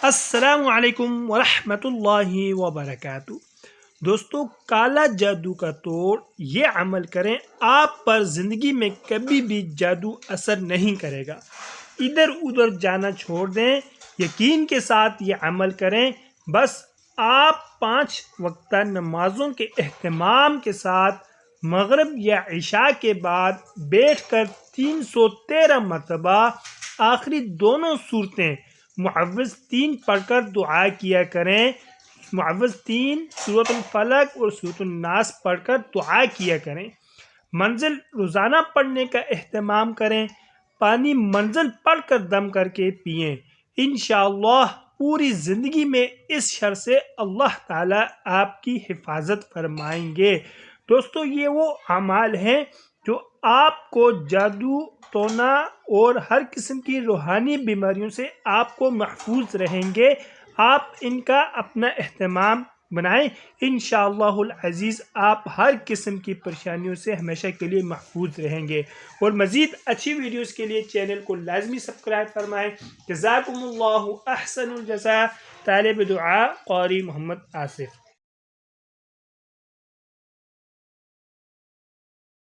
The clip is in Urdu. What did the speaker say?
السلام علیکم ورحمۃ اللہ وبرکاتہ۔ دوستو، کالا جادو کا توڑ یہ عمل کریں، آپ پر زندگی میں کبھی بھی جادو اثر نہیں کرے گا۔ ادھر ادھر جانا چھوڑ دیں، یقین کے ساتھ یہ عمل کریں۔ بس آپ 5 وقتہ نمازوں کے اہتمام کے ساتھ مغرب یا عشاء کے بعد بیٹھ کر 313 مرتبہ آخری دونوں صورتیں معوذ 3 پڑھ کر دعا کیا کریں۔ معوذ 3 سورۃ الفلق اور سورۃ الناس پڑھ کر دعا کیا کریں۔ منزل روزانہ پڑھنے کا اہتمام کریں۔ پانی منزل پڑھ کر دم کر کے پئیں۔ انشاءاللہ پوری زندگی میں اس شر سے اللہ تعالیٰ آپ کی حفاظت فرمائیں گے۔ دوستو، یہ وہ اعمال ہیں جو آپ کو جادو ٹونا اور ہر قسم کی روحانی بیماریوں سے آپ کو محفوظ رہیں گے۔ آپ ان کا اپنا اہتمام بنائیں، انشاءاللہ العزیز آپ ہر قسم کی پریشانیوں سے ہمیشہ کے لیے محفوظ رہیں گے۔ اور مزید اچھی ویڈیوز کے لیے چینل کو لازمی سبسکرائب فرمائیں۔ جزاکم اللہ احسن الجزاء۔ طالب دعا قاری محمد آصف۔